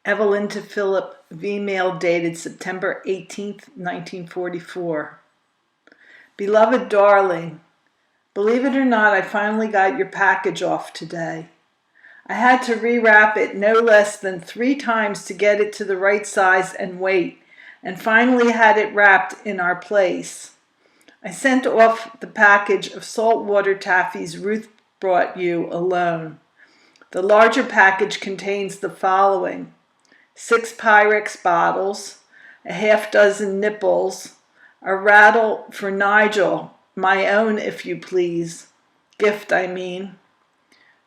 Evelyn to Philip, V-mail dated September 18th, 1944. Beloved darling, believe it or not, I finally got your package off today. I had to rewrap it no less than 3 times to get it to the right size and weight, and finally had it wrapped in our place. I sent off the package of saltwater taffies Ruth brought you alone. The larger package contains the following: 6 Pyrex bottles, a half dozen nipples, a rattle for Nigel, my own if you please, gift I mean,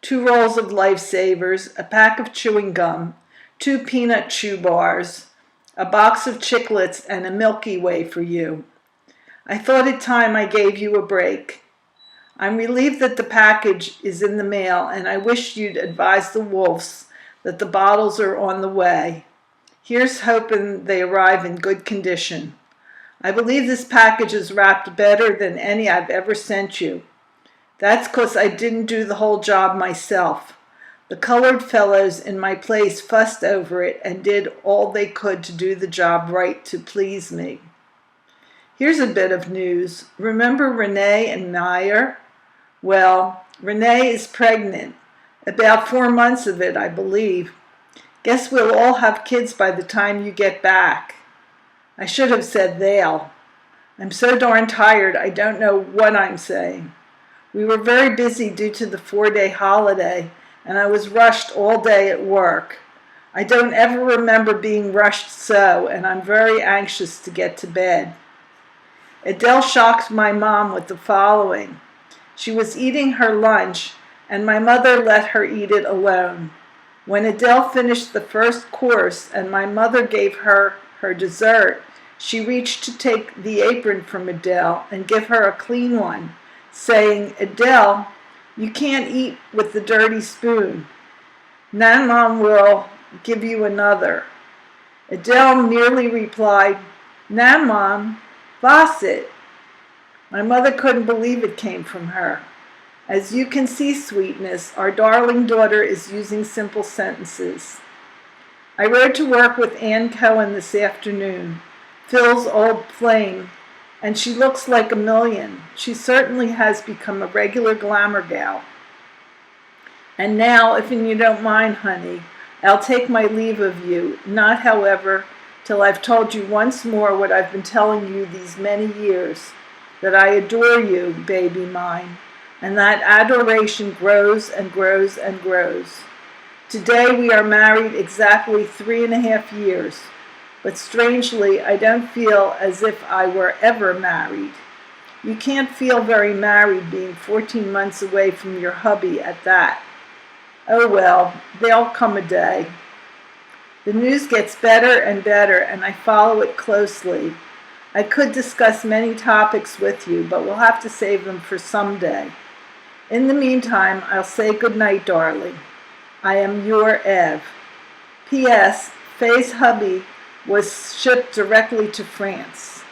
2 rolls of Lifesavers, a pack of chewing gum, 2 peanut chew bars, a box of chiclets, and a Milky Way for you. I thought it time I gave you a break. I'm relieved that the package is in the mail, and I wish you'd advise the Wolves that the bottles are on the way. Here's hoping they arrive in good condition. I believe this package is wrapped better than any I've ever sent you. That's 'cause I didn't do the whole job myself. The colored fellows in my place fussed over it and did all they could to do the job right to please me. Here's a bit of news. Remember Renee and Meyer? Well, Renee is pregnant. About 4 months of it, I believe. Guess we'll all have kids by the time you get back. I should have said they'll. I'm so darn tired I don't know what I'm saying. We were very busy due to the 4-day holiday, and I was rushed all day at work. I don't ever remember being rushed so, and I'm very anxious to get to bed. Adele shocked my mom with the following. She was eating her lunch, and my mother let her eat it alone. When Adele finished the first course and my mother gave her her dessert, she reached to take the apron from Adele and give her a clean one, saying, "Adele, you can't eat with the dirty spoon. Nan Mom will give you another." Adele merely replied, "Nan Mom, was it?" My mother couldn't believe it came from her. As you can see, sweetness, our darling daughter is using simple sentences. I rode to work with Ann Cohen this afternoon, Phil's old flame, and she looks like a million. She certainly has become a regular glamour gal. And now, if you don't mind, honey, I'll take my leave of you, not, however, till I've told you once more what I've been telling you these many years, that I adore you, baby mine, and that adoration grows and grows and grows. Today we are married exactly 3.5 years, but strangely I don't feel as if I were ever married. You can't feel very married being 14 months away from your hubby at that. Oh well, there'll come a day. The news gets better and better, and I follow it closely. I could discuss many topics with you, but we'll have to save them for some day. In the meantime, I'll say good night, darling. I am your Ev. P.S. Faye's hubby was shipped directly to France.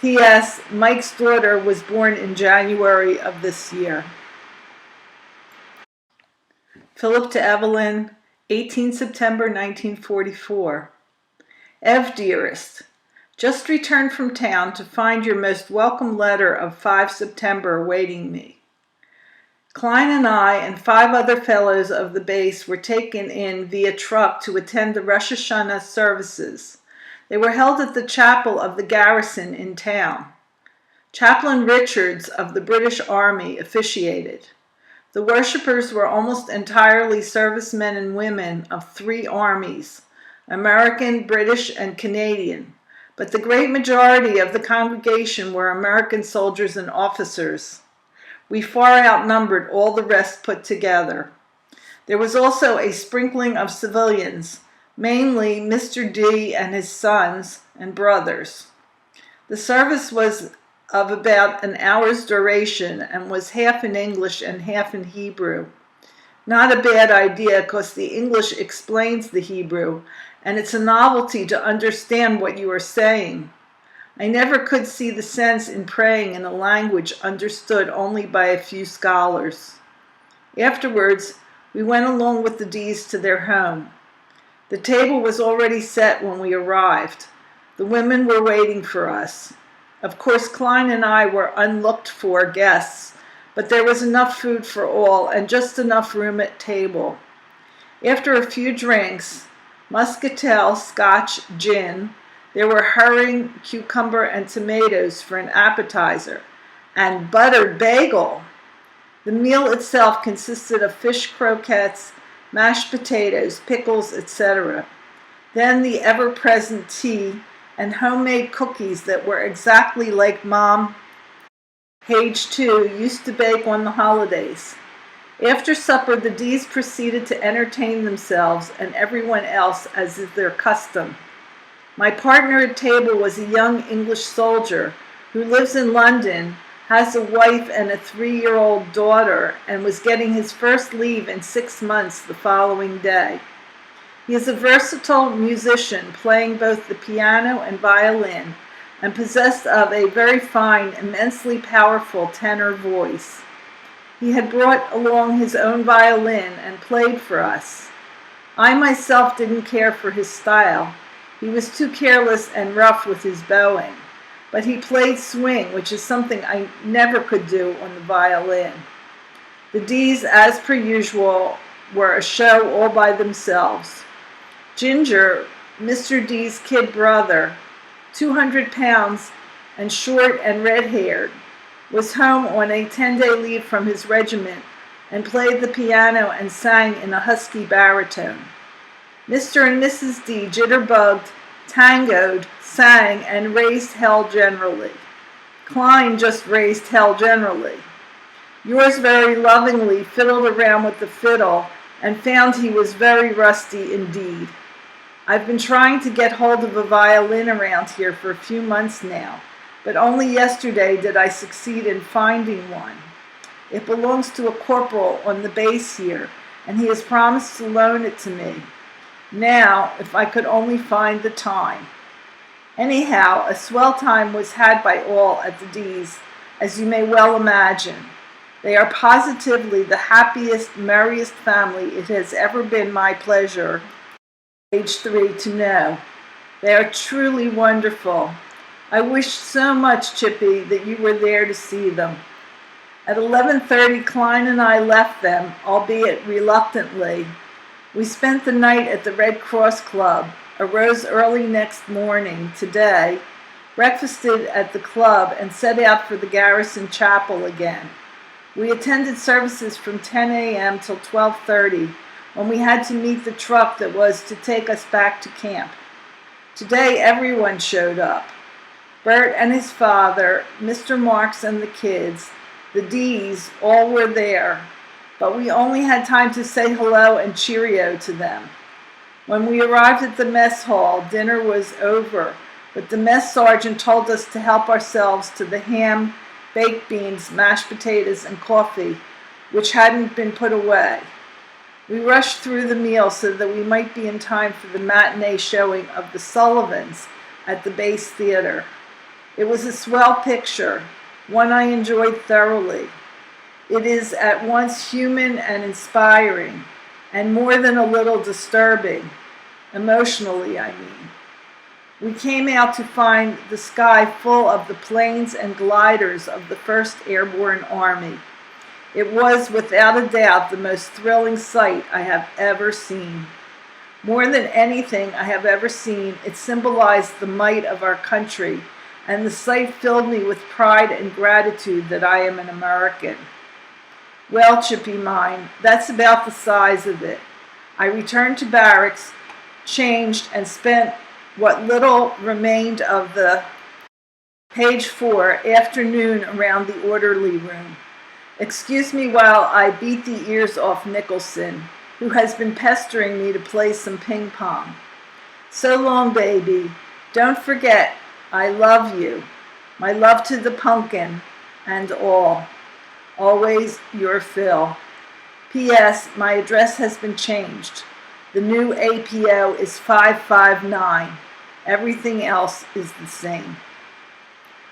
P.S. Mike's daughter was born in January of this year. Philip to Evelyn, 18 September 1944. Ev, dearest, just returned from town to find your most welcome letter of 5 September awaiting me. Klein and I and 5 other fellows of the base were taken in via truck to attend the Rosh Hashanah services. They were held at the chapel of the garrison in town. Chaplain Richards of the British Army officiated. The worshippers were almost entirely servicemen and women of 3 armies, American, British, and Canadian, but the great majority of the congregation were American soldiers and officers. We far outnumbered all the rest put together. There was also a sprinkling of civilians, mainly Mr. D and his sons and brothers. The service was of about an hour's duration and was half in English and half in Hebrew. Not a bad idea, because the English explains the Hebrew, and it's a novelty to understand what you are saying. I never could see the sense in praying in a language understood only by a few scholars. Afterwards, we went along with the D's to their home. The table was already set when we arrived. The women were waiting for us. Of course, Klein and I were unlooked-for guests, but there was enough food for all and just enough room at table. After a few drinks, muscatel, scotch, gin, there were herring, cucumber, and tomatoes for an appetizer, and buttered bagel. The meal itself consisted of fish croquettes, mashed potatoes, pickles, etc. Then the ever-present tea and homemade cookies that were exactly like Mom, age 2, used to bake on the holidays. After supper, the D's proceeded to entertain themselves and everyone else as is their custom. My partner at table was a young English soldier who lives in London, has a wife and a 3-year-old daughter, and was getting his first leave in 6 months the following day. He is a versatile musician, playing both the piano and violin, and possessed of a very fine, immensely powerful tenor voice. He had brought along his own violin and played for us. I myself didn't care for his style. He was too careless and rough with his bowing. But he played swing, which is something I never could do on the violin. The D's, as per usual, were a show all by themselves. Ginger, Mr. D's kid brother, 200 pounds and short and red-haired, was home on a 10-day leave from his regiment and played the piano and sang in a husky baritone. Mr. and Mrs. D jitterbugged, tangoed, sang, and raised hell generally. Klein just raised hell generally. Yours very lovingly fiddled around with the fiddle and found he was very rusty indeed. I've been trying to get hold of a violin around here for a few months now, but only yesterday did I succeed in finding one. It belongs to a corporal on the base here, and he has promised to loan it to me. Now, if I could only find the time. Anyhow, a swell time was had by all at the D's, as you may well imagine. They are positively the happiest, merriest family it has ever been my pleasure, age 3, to know. They are truly wonderful. I wish so much, Chippy, that you were there to see them. At 11:30, Klein and I left them, albeit reluctantly. We spent the night at the Red Cross Club, arose early next morning, today, breakfasted at the club, and set out for the Garrison Chapel again. We attended services from 10 a.m. till 12:30, when we had to meet the truck that was to take us back to camp. Today, everyone showed up. Bert and his father, Mr. Marks and the kids, the D's, all were there, but we only had time to say hello and cheerio to them. When we arrived at the mess hall, dinner was over, but the mess sergeant told us to help ourselves to the ham, baked beans, mashed potatoes, and coffee, which hadn't been put away. We rushed through the meal so that we might be in time for the matinee showing of The Sullivans at the Base Theater. It was a swell picture, one I enjoyed thoroughly. It is at once human and inspiring, and more than a little disturbing, emotionally, I mean. We came out to find the sky full of the planes and gliders of the 1st Airborne Army. It was, without a doubt, the most thrilling sight I have ever seen. More than anything I have ever seen, it symbolized the might of our country, and the sight filled me with pride and gratitude that I am an American. Well, Chippy mine, that's about the size of it. I returned to barracks, changed, and spent what little remained of the page 4 afternoon around the orderly room. Excuse me while I beat the ears off Nicholson, who has been pestering me to play some ping pong. So long, baby. Don't forget, I love you. My love to the pumpkin and all. Always your Phil. P.S. My address has been changed. The new APO is 559. Everything else is the same.